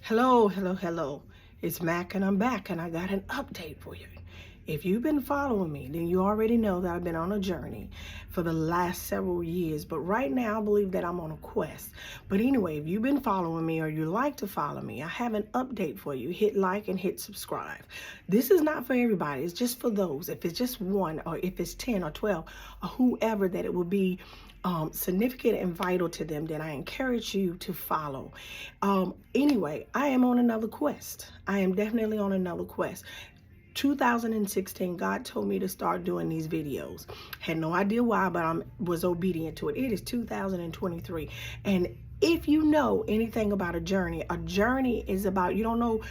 Hello, hello, hello. It's Mac and I'm back and I got an update for you. If you've been following me, then you already know that I've been on a journey for the last several years. But right now, I believe that I'm on a quest. But anyway, if you've been following me or you like to follow me, I have an update for you. Hit like and hit subscribe. This is not for everybody. It's just for those. If it's just one or if it's 10 or 12 or whoever that it will be significant and vital to them, then I encourage you to follow. Anyway, I am on another quest. I am definitely on another quest. 2016, God told me to start doing these videos. Had no idea why, but I was obedient to it. It is 2023. And if you know anything about a journey is about, you don't know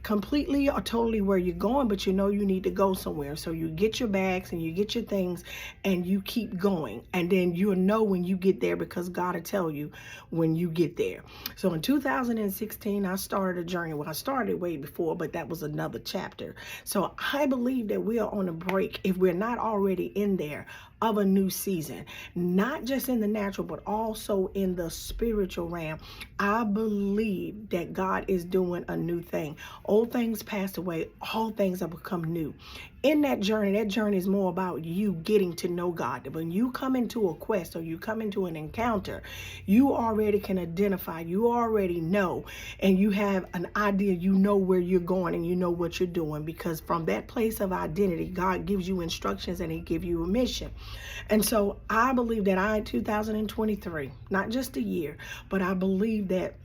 completely or totally where you're going, but you know you need to go somewhere. So you get your bags and you get your things and you keep going. And then you'll know when you get there because God will tell you when you get there. So in 2016, I started a journey. Well, I started way before, but that was another chapter. So I believe that we are on a break, if we're not already in there, of a new season, not just in the natural, but also in the spiritual realm. I believe that God is doing a new thing. Old things passed away, all things have become new. In that journey is more about you getting to know God. When you come into a quest or you come into an encounter, you already can identify, you already know, and you have an idea, you know where you're going and you know what you're doing, because from that place of identity, God gives you instructions and he gives you a mission. And so I believe that in 2023, not just a year, but I believe that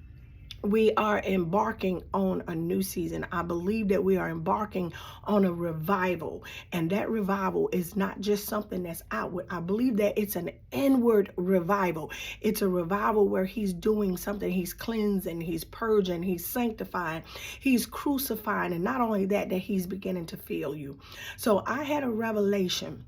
we are embarking on a new season. I believe that we are embarking on a revival, and that revival is not just something that's outward. I believe that it's an inward revival. It's a revival where he's doing something. He's cleansing, he's purging, he's sanctifying, he's crucifying, and not only that, that he's beginning to fill you. So I had a revelation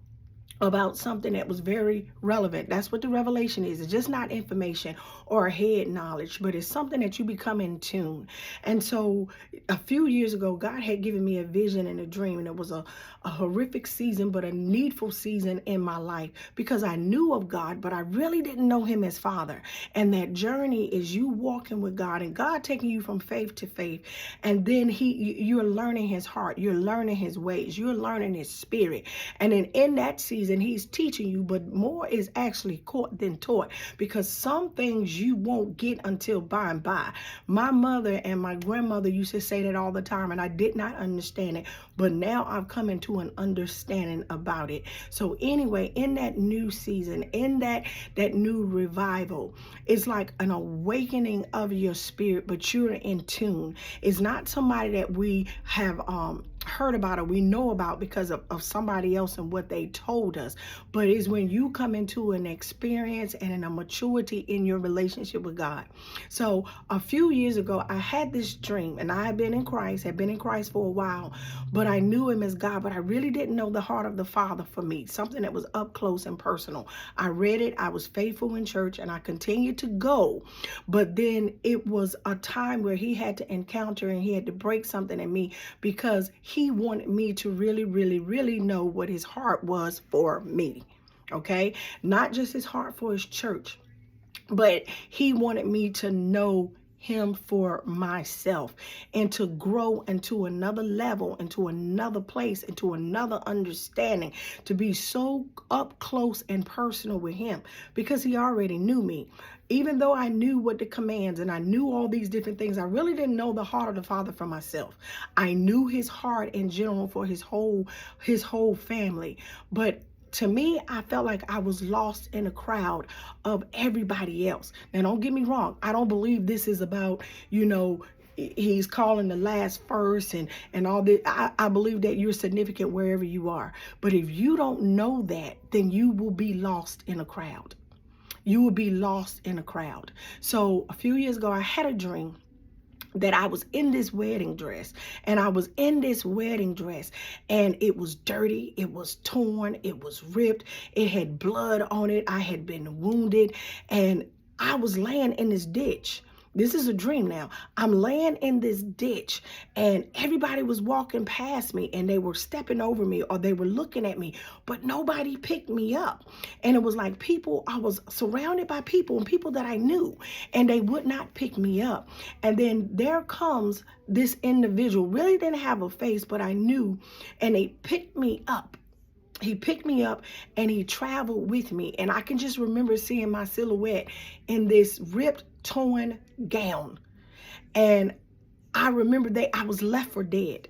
about something that was very relevant. That's what the revelation is. It's just not information or head knowledge, but it's something that you become in tune. And so a few years ago, God had given me a vision and a dream, and it was a horrific season, but a needful season in my life, because I knew of God, but I really didn't know him as Father. And that journey is you walking with God and God taking you from faith to faith. And then you're learning his heart, you're learning his ways, you're learning his spirit. And then in that season, he's teaching you, but more is actually caught than taught, because some things you won't get until by and by. My mother and my grandmother used to say that all the time, and I did not understand it, but now I've come into an understanding about it. So anyway, in that new season, in that new revival, it's like an awakening of your spirit, but you're in tune. It's not somebody that we have heard about or we know about because of somebody else and what they told us, but it's when you come into an experience and in a maturity in your relationship with God. So a few years ago, I had this dream, and I had been in Christ for a while, but I knew him as God, but I really didn't know the heart of the Father for me, something that was up close and personal. I read it, I was faithful in church, and I continued to go, but then it was a time where he had to encounter and he had to break something in me, because he wanted me to really, really, really know what his heart was for me. Okay? Not just his heart for his church, but he wanted me to know him for myself and to grow into another level, into another place, into another understanding, to be so up close and personal with him, because he already knew me. Even though I knew what the commands and I knew all these different things, I really didn't know the heart of the Father for myself. I knew his heart in general for his whole family, but to me, I felt like I was lost in a crowd of everybody else. Now, don't get me wrong. I don't believe this is about, he's calling the last first and all this. I believe that you're significant wherever you are. But if you don't know that, then you will be lost in a crowd. You will be lost in a crowd. So a few years ago, I had a dream that I was in this wedding dress, and it was dirty, it was torn, it was ripped, it had blood on it, I had been wounded, and I was laying in this ditch. This is a dream now. I'm laying in this ditch and everybody was walking past me and they were stepping over me or they were looking at me, but nobody picked me up. And it was like people, I was surrounded by people and people that I knew, and they would not pick me up. And then there comes this individual, really didn't have a face, but I knew, and they picked me up. He picked me up and he traveled with me. And I can just remember seeing my silhouette in this ripped, torn gown. And I remember that I was left for dead.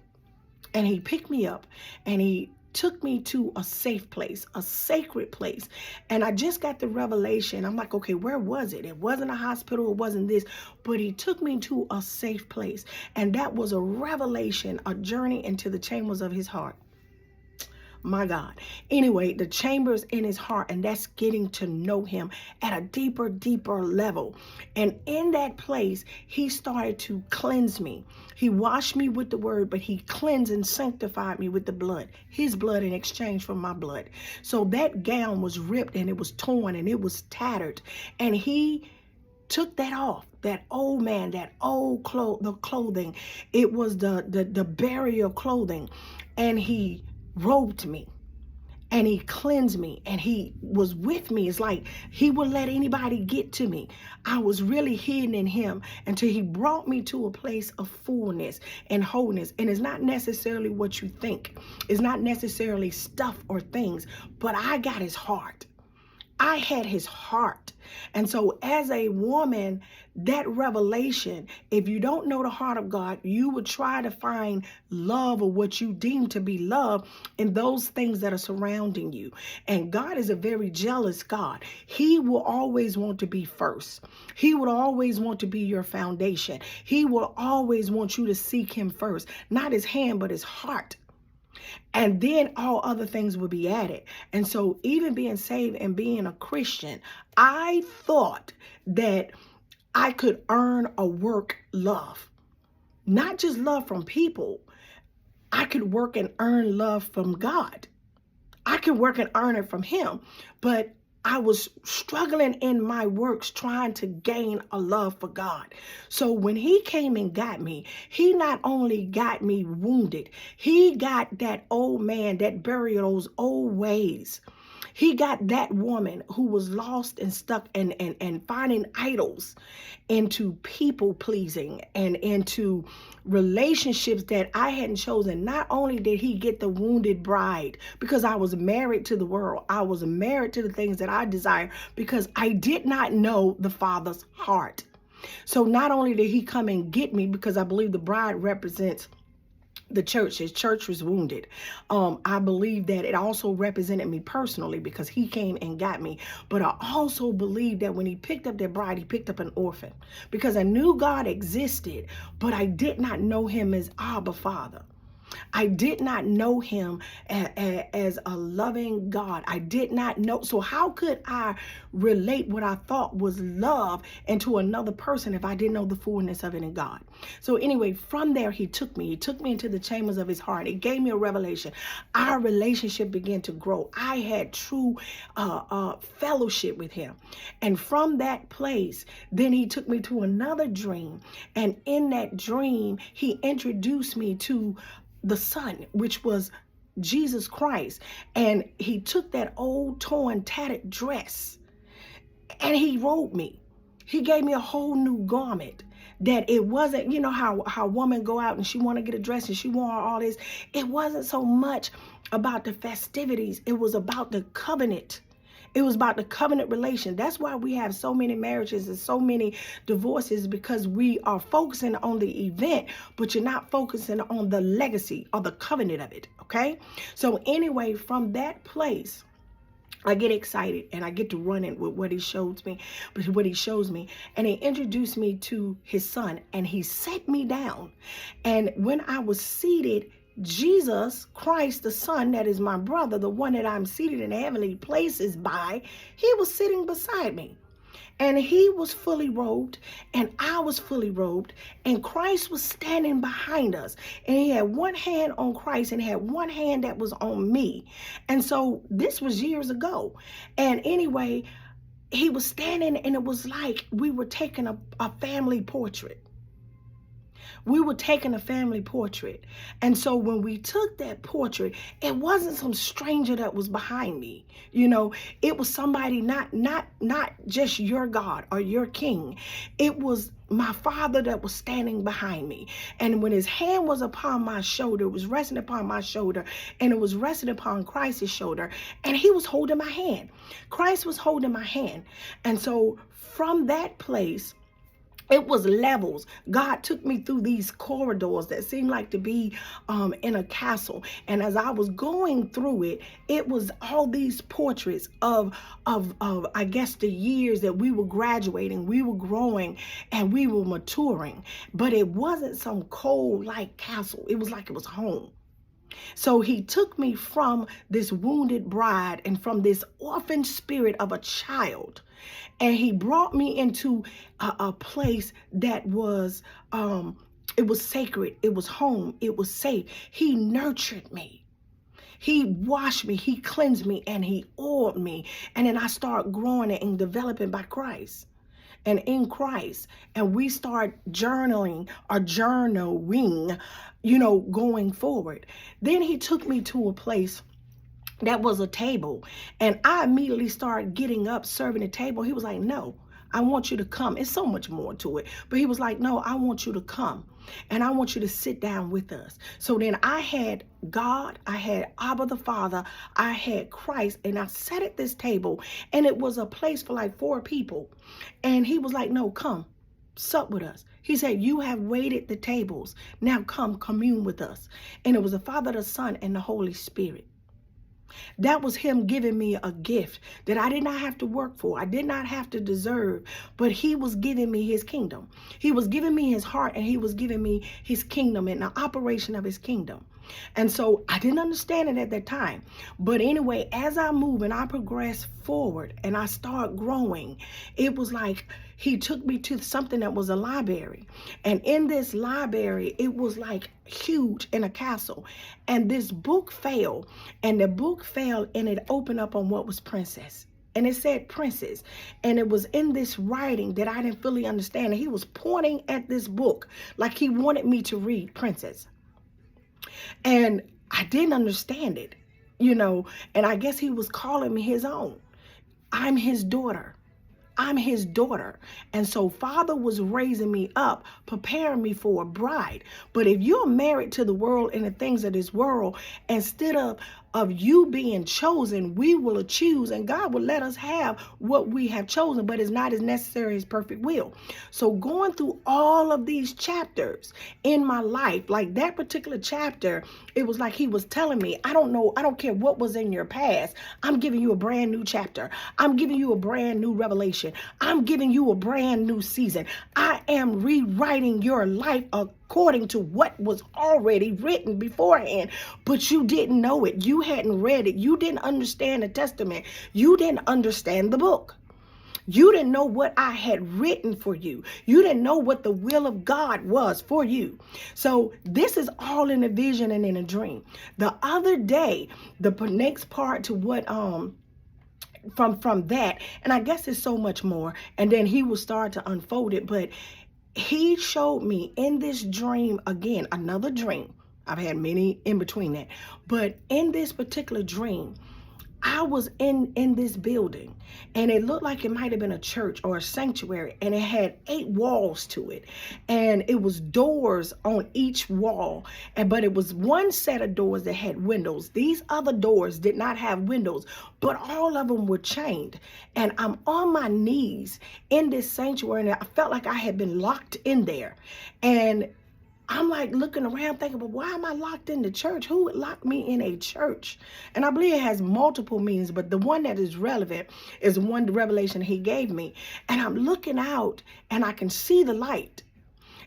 And he picked me up and he took me to a safe place, a sacred place. And I just got the revelation. I'm like, okay, where was it? It wasn't a hospital. It wasn't this. But he took me to a safe place. And that was a revelation, a journey into the chambers of his heart. My God. Anyway, the chambers in his heart, and that's getting to know him at a deeper, deeper level. And in that place, he started to cleanse me. He washed me with the word, but he cleansed and sanctified me with the blood, his blood in exchange for my blood. So that gown was ripped and it was torn and it was tattered. And he took that off, that old man, that old clothing. It was the burial clothing. And he robed me and he cleansed me and he was with me. It's like he wouldn't let anybody get to me. I was really hidden in him until he brought me to a place of fullness and wholeness. And it's not necessarily what you think. It's not necessarily stuff or things, but I got his heart. I had his heart. And so as a woman, that revelation, if you don't know the heart of God, you would try to find love or what you deem to be love in those things that are surrounding you. And God is a very jealous God. He will always want to be first. He would always want to be your foundation. He will always want you to seek him first, not his hand, but his heart. And then all other things will be added. And so even being saved and being a Christian, I thought that I could earn or work love. Not just love from people. I could work and earn love from God. I could work and earn it from him. But I was struggling in my works trying to gain a love for God. So when he came and got me, he not only got me wounded, he got that old man that buried those old ways. He got that woman who was lost and stuck and finding idols into people pleasing and into relationships that I hadn't chosen. Not only did he get the wounded bride because I was married to the world, I was married to the things that I desire because I did not know the Father's heart. So not only did he come and get me, because I believe the bride represents the church. His church was wounded. I believe that it also represented me personally because he came and got me. But I also believe that when he picked up that bride, he picked up an orphan because I knew God existed, but I did not know him as Abba Father. I did not know him as a loving God. I did not know. So how could I relate what I thought was love into another person if I didn't know the fullness of it in God? So anyway, from there, he took me into the chambers of his heart. It gave me a revelation. Our relationship began to grow. I had true fellowship with him. And from that place, then he took me to another dream. And in that dream, he introduced me to the Son, which was Jesus Christ. And he took that old, torn, tattered dress and he robed me. He gave me a whole new garment that it wasn't, you know, how women go out and she want to get a dress and she want all this. It wasn't so much about the festivities. It was about the covenant. It was about the covenant relation. That's why we have so many marriages and so many divorces, because we are focusing on the event, but you're not focusing on the legacy or the covenant of it, okay? So anyway, from that place, I get excited and I get to run in with what he shows me, and he introduced me to his Son and he set me down. And when I was seated, Jesus Christ, the Son, that is my brother, the one that I'm seated in heavenly places by, he was sitting beside me. And he was fully robed and I was fully robed, and Christ was standing behind us. And he had one hand on Christ and had one hand that was on me. And so this was years ago. And anyway, he was standing, and it was like we were taking a family portrait. We were taking a family portrait. And so when we took that portrait, it wasn't some stranger that was behind me. You know, it was somebody not just your God or your king. It was my father that was standing behind me. And when his hand was upon my shoulder, it was resting upon my shoulder, and it was resting upon Christ's shoulder, and he was holding my hand. Christ was holding my hand. And so from that place, it was levels. God took me through these corridors that seemed like to be in a castle. And as I was going through it, it was all these portraits of I guess the years that we were graduating, we were growing, and we were maturing. But it wasn't some cold like castle. It was like it was home. So he took me from this wounded bride and from this orphan spirit of a child, and he brought me into a place that was, it was sacred, it was home, it was safe. He nurtured me. He washed me, he cleansed me, and he oiled me. And then I started growing and developing by Christ and in Christ. And we start journaling, going forward. Then he took me to a place that was a table, and I immediately started getting up, serving the table. He was like, no, I want you to come. It's so much more to it. But he was like, no, I want you to come, and I want you to sit down with us. So then I had God, I had Abba the Father, I had Christ, and I sat at this table, and it was a place for like 4 people. And he was like, no, come, sup with us. He said, you have waited the tables. Now come commune with us. And it was the Father, the Son, and the Holy Spirit. That was him giving me a gift that I did not have to work for. I did not have to deserve, but he was giving me his kingdom. He was giving me his heart, and he was giving me his kingdom and the operation of his kingdom. And so I didn't understand it at that time. But anyway, as I move and I progress forward and I start growing, it was like he took me to something that was a library. And in this library, it was like huge in a castle. And this book fell, and the book fell, and it opened up on what was princess. And it said princess. And it was in this writing that I didn't fully understand. And he was pointing at this book like he wanted me to read princess. And I didn't understand it, and I guess he was calling me his own. I'm his daughter. I'm his daughter. And so Father was raising me up, preparing me for a bride. But if you're married to the world and the things of this world, instead of you being chosen, we will choose, and God will let us have what we have chosen, but it's not as necessary as perfect will. So going through all of these chapters in my life, like that particular chapter, it was like he was telling me, I don't care what was in your past. I'm giving you a brand new chapter. I'm giving you a brand new revelation. I'm giving you a brand new season. I am rewriting your life according to what was already written beforehand, but you didn't know it. You hadn't read it. You didn't understand the testament. You didn't understand the book. You didn't know what I had written for you. You didn't know what the will of God was for you. So this is all in a vision and in a dream. The other day, the next part to what from that, and I guess there's so much more, and then he will start to unfold it, but he showed me in this dream, again, another dream. I've had many in between that. But in this particular dream, I was in this building, and it looked like it might have been a church or a sanctuary, and it had 8 walls to it, and it was doors on each wall, but it was one set of doors that had windows. These other doors did not have windows, but all of them were chained. And I'm on my knees in this sanctuary, and I felt like I had been locked in there. And I'm like looking around thinking, but why am I locked in the church? Who would lock me in a church? And I believe it has multiple meanings, but the one that is relevant is one revelation he gave me. And I'm looking out, and I can see the light.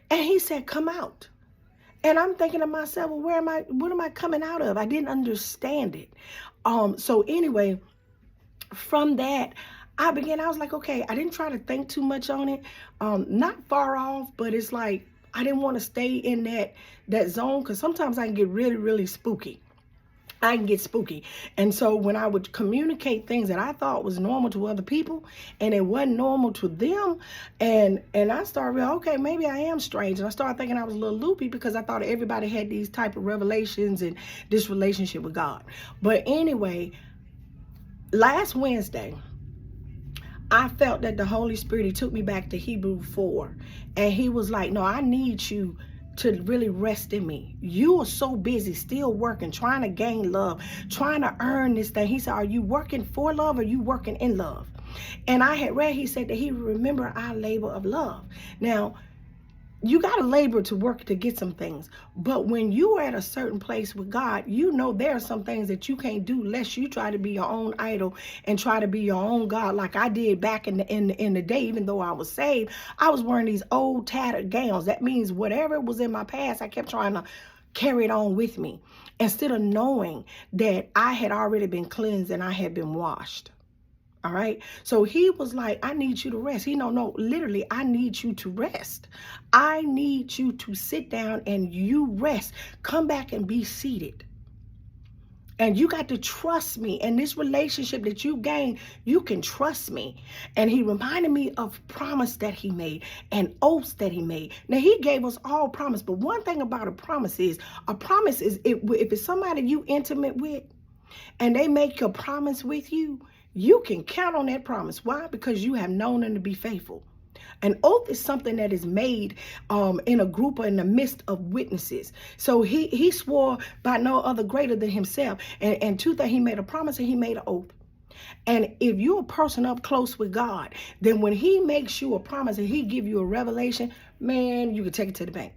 And he said, come out. And I'm thinking to myself, well, what am I coming out of? I didn't understand it. So anyway, from that, I was like, okay, I didn't try to think too much on it. Not far off, but it's like, I didn't want to stay in that zone, because sometimes I can get really, really spooky. I can get spooky. And so when I would communicate things that I thought was normal to other people and it wasn't normal to them, and I started realizing, okay, maybe I am strange. And I started thinking I was a little loopy because I thought everybody had these type of revelations and this relationship with God. But anyway, last Wednesday, I felt that the Holy Spirit, he took me back to Hebrew 4. And he was like, no, I need you to really rest in me. You are so busy still working, trying to gain love, trying to earn this thing. He said, are you working for love or are you working in love? And I had read, he said that he would remember our labor of love. Now, you got to labor to work to get some things. But when you are at a certain place with God, you know there are some things that you can't do unless you try to be your own idol and try to be your own God, like I did back in the day. Even though I was saved, I was wearing these old tattered gowns. That means whatever was in my past, I kept trying to carry it on with me instead of knowing that I had already been cleansed and I had been washed. All right. So he was like, I need you to rest. No, literally, I need you to rest. I need you to sit down and you rest. Come back and be seated. And you got to trust me. And this relationship that you gain, you can trust me. And he reminded me of promise that he made and oaths that he made. Now, he gave us all promise. But one thing about a promise is if it's somebody you intimate with and they make a promise with you, you can count on that promise. Why? Because you have known them to be faithful. An oath is something that is made in a group or in the midst of witnesses. So he swore by no other greater than himself. And two things, he made a promise and he made an oath. And if you're a person up close with God, then when he makes you a promise and he give you a revelation, man, you can take it to the bank.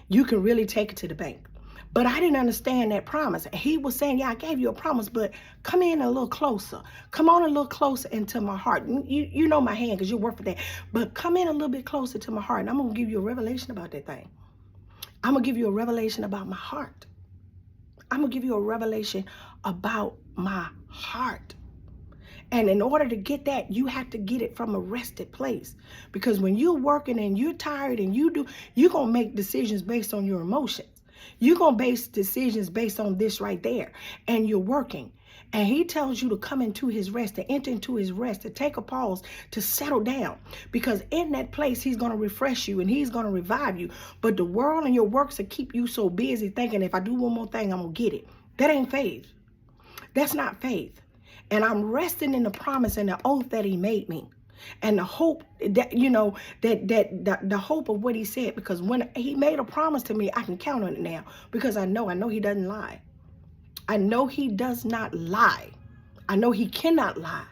You can really take it to the bank. But I didn't understand that promise. He was saying, yeah, I gave you a promise, but come in a little closer. Come on a little closer into my heart. You know my hand because you work for that. But come in a little bit closer to my heart. And I'm going to give you a revelation about that thing. I'm going to give you a revelation about my heart. I'm going to give you a revelation about my heart. And in order to get that, you have to get it from a rested place. Because when you're working and you're tired and you're going to make decisions based on your emotions. You're going to base decisions based on this right there. And you're working. And he tells you to come into his rest, to enter into his rest, to take a pause, to settle down. Because in that place, he's going to refresh you and he's going to revive you. But the world and your works will keep you so busy thinking, if I do one more thing, I'm going to get it. That ain't faith. That's not faith. And I'm resting in the promise and the oath that he made me. And the hope that, the hope of what he said, because when he made a promise to me, I can count on it now because I know he doesn't lie. I know he does not lie. I know he cannot lie.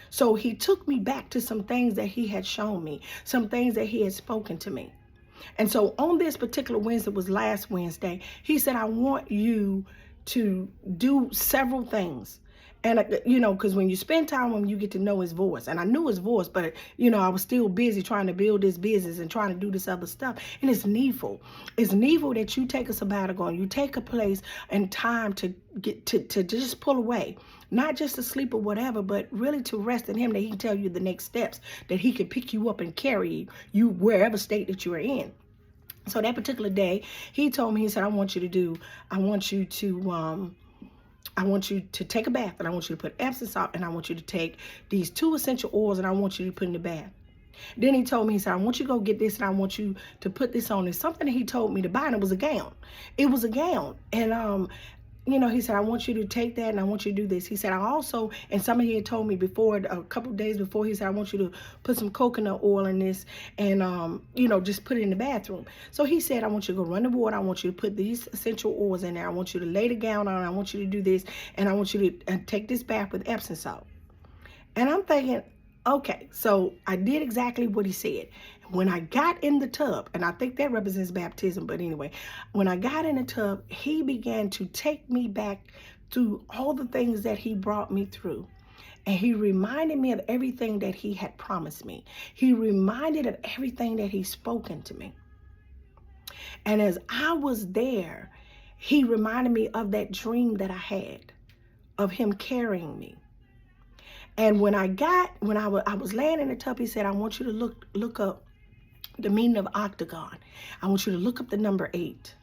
So he took me back to some things that he had shown me, some things that he had spoken to me. And so on this particular Wednesday, was last Wednesday, he said, I want you to do several things. And, because when you spend time with him, you get to know his voice. And I knew his voice, but, I was still busy trying to build this business and trying to do this other stuff. And it's needful. It's needful that you take a sabbatical and you take a place and time to get to just pull away. Not just to sleep or whatever, but really to rest in him, that he can tell you the next steps, that he can pick you up and carry you wherever state that you are in. So that particular day, he told me, he said, I want you to take a bath, and I want you to put Epsom salt, and I want you to take these 2 essential oils, and I want you to put in the bath. Then he told me, he said, I want you to go get this, and I want you to put this on. It's something that he told me to buy, and it was a gown. It was a gown. And, he said, I want you to take that, and I want you to do this. He said, I also, and somebody had told me before, a couple of days before, he said, I want you to put some coconut oil in this and, just put it in the bathroom. So he said, I want you to go run the water. I want you to put these essential oils in there. I want you to lay the gown on. I want you to do this. And I want you to take this bath with Epsom salt. And I'm thinking, okay, so I did exactly what he said. When I got in the tub, and I think that represents baptism, but anyway, when I got in the tub, he began to take me back to all the things that he brought me through. And he reminded me of everything that he had promised me. He reminded of everything that he's spoken to me. And as I was there, he reminded me of that dream that I had of him carrying me. And when I was laying in the tub, he said, I want you to look up the meaning of octagon. I want you to look up the number 8.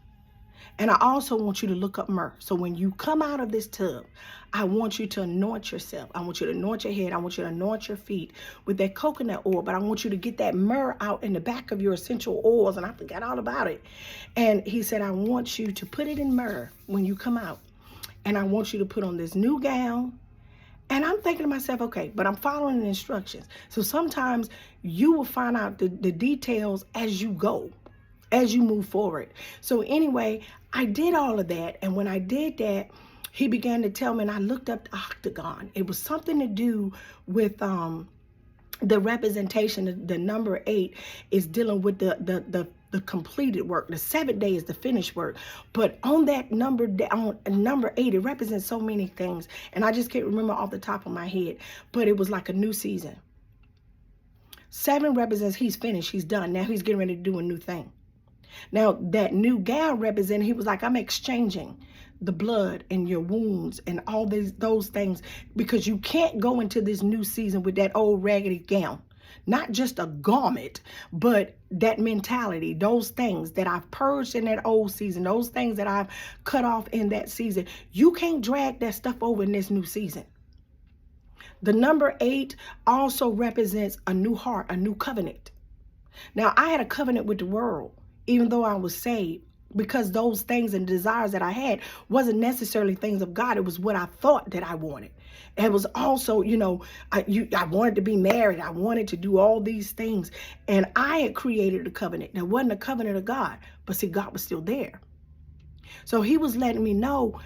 And I also want you to look up myrrh. So when you come out of this tub, I want you to anoint yourself. I want you to anoint your head. I want you to anoint your feet with that coconut oil. But I want you to get that myrrh out in the back of your essential oils. And I forgot all about it. And he said, I want you to put it in myrrh when you come out. And I want you to put on this new gown. And I'm thinking to myself, okay, but I'm following the instructions. So sometimes you will find out the details as you go, as you move forward. So anyway, I did all of that. And when I did that, he began to tell me, and I looked up the octagon. It was something to do with the representation. The number 8 is dealing with the completed work. The 7th day is the finished work. But on that number 8, it represents so many things. And I just can't remember off the top of my head. But it was like a new season. 7 represents he's finished. He's done. Now he's getting ready to do a new thing. Now that new gown represented, he was like, I'm exchanging the blood and your wounds and all those things, because you can't go into this new season with that old raggedy gown. Not just a garment, but that mentality, those things that I've purged in that old season, those things that I've cut off in that season. You can't drag that stuff over in this new season. The number 8 also represents a new heart, a new covenant. Now, I had a covenant with the world, even though I was saved, because those things and desires that I had wasn't necessarily things of God. It was what I thought that I wanted. It was also, I wanted to be married. I wanted to do all these things. And I had created a covenant. That wasn't a covenant of God, but see, God was still there. So he was letting me know,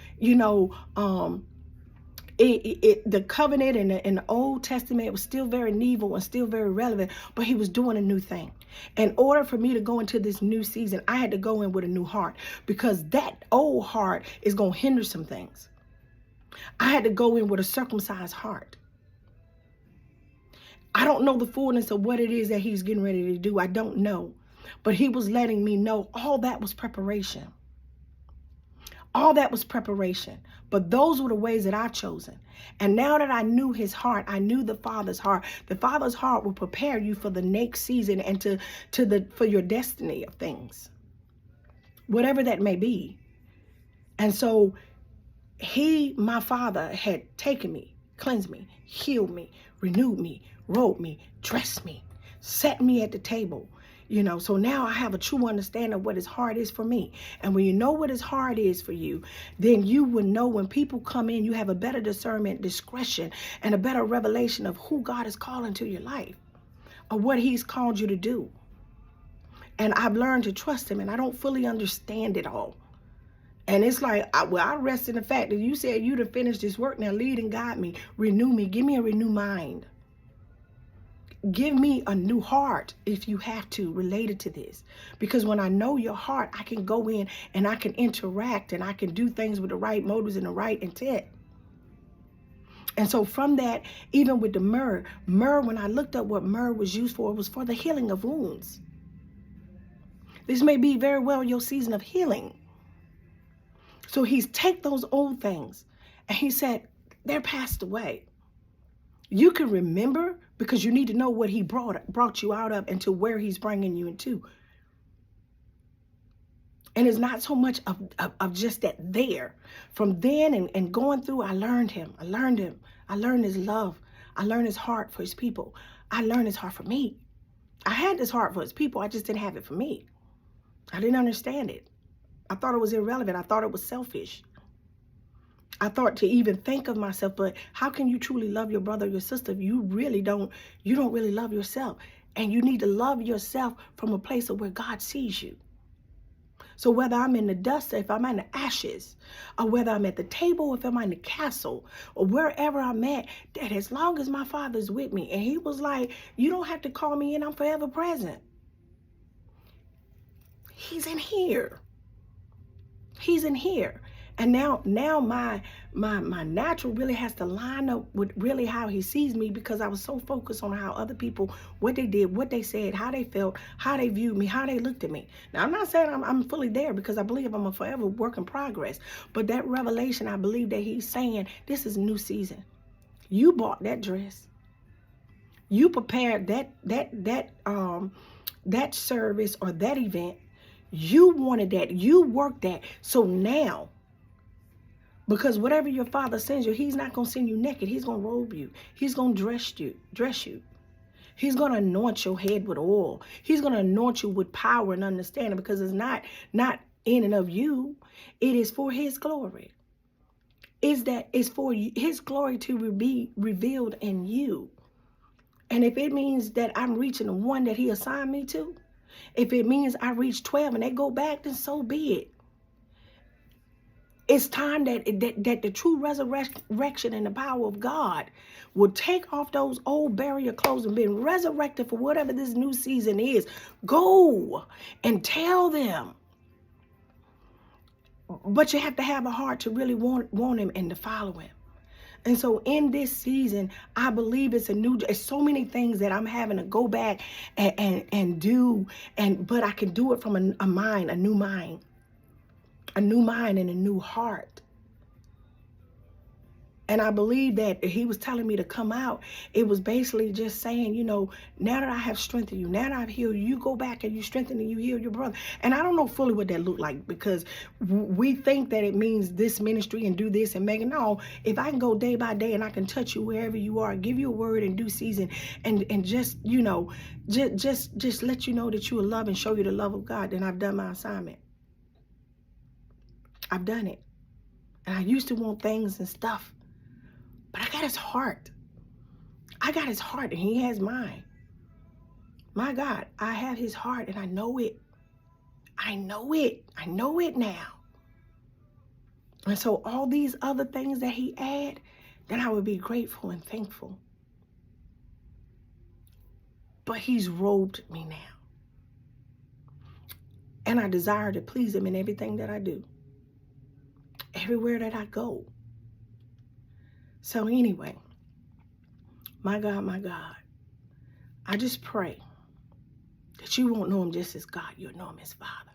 the covenant in the Old Testament was still very needful and still very relevant, but he was doing a new thing. In order for me to go into this new season, I had to go in with a new heart, because that old heart is going to hinder some things. I had to go in with a circumcised heart. I don't know the fullness of what it is that he's getting ready to do. I don't know. But he was letting me know all that was preparation. All that was preparation. But those were the ways that I've chosen. And now that I knew his heart, I knew the Father's heart. The Father's heart will prepare you for the next season and for your destiny of things, whatever that may be. And so my Father had taken me, cleansed me, healed me, renewed me, robed me, dressed me, set me at the table. So now I have a true understanding of what his heart is for me. And when you know what his heart is for you, then you will know when people come in, you have a better discernment, discretion, and a better revelation of who God is calling to your life, or what he's called you to do. And I've learned to trust him, and I don't fully understand it all. And it's like, I rest in the fact that you said you'd have finished this work. Now lead and guide me, renew me, give me a renewed mind. Give me a new heart if you have to, related to this. Because when I know your heart, I can go in and I can interact and I can do things with the right motives and the right intent. And so from that, even with the myrrh, when I looked up what myrrh was used for, it was for the healing of wounds. This may be very well your season of healing. So he's take those old things and he said, they're passed away. You can remember, because you need to know what he brought you out of and to where he's bringing you into. And it's not so much of just that there. From then and going through, I learned him. I learned his love. I learned his heart for his people. I learned his heart for me. I had this heart for his people. I just didn't have it for me. I didn't understand it. I thought it was irrelevant. I thought it was selfish. I thought to even think of myself, but how can you truly love your brother or your sister if you don't really love yourself? And you need to love yourself from a place of where God sees you. So whether I'm in the dust, or if I'm in the ashes, or whether I'm at the table, or if I'm in the castle, or wherever I'm at, that as long as my Father's with me, and he was like, you don't have to call me in, I'm forever present. He's in here. He's in here. And now my natural really has to line up with really how he sees me, because I was so focused on how other people, what they did, what they said, how they felt, how they viewed me, how they looked at me. Now, I'm not saying I'm fully there, because I believe I'm a forever work in progress. But that revelation, I believe that he's saying, this is a new season. You bought that dress. You prepared that service or that event. You wanted that. You worked that. So now, because whatever your Father sends you, he's not going to send you naked. He's going to robe you. He's going to dress you. He's going to anoint your head with oil. He's going to anoint you with power and understanding, because it's not in and of you. It is for his glory. It's for his glory to be revealed in you. And if it means that I'm reaching the one that he assigned me to, if it means I reach 12 and they go back, then so be it. It's time that the true resurrection and the power of God will take off those old barrier clothes and be resurrected for whatever this new season is. Go and tell them. But you have to have a heart to really want him and to follow him. And so in this season, I believe it's so many things that I'm having to go back and do, but I can do it from a new mind and a new heart. And I believe that he was telling me to come out. It was basically just saying, now that I have strengthened you, now that I've healed you, you go back and you strengthen and you heal your brother. And I don't know fully what that looked like, because we think that it means this ministry and do this and make it. No, if I can go day by day and I can touch you wherever you are, give you a word in due season, and just, just let you know that you are loved and show you the love of God, then I've done my assignment. I've done it. And I used to want things and stuff, but I got his heart. I got his heart, and he has mine. My God, I have his heart, and I know it. I know it. I know it now. And so all these other things that he add, then I would be grateful and thankful. But he's robed me now. And I desire to please him in everything that I do. Everywhere that I go. So anyway, my God, I just pray that you won't know him just as God, you'll know him as Father.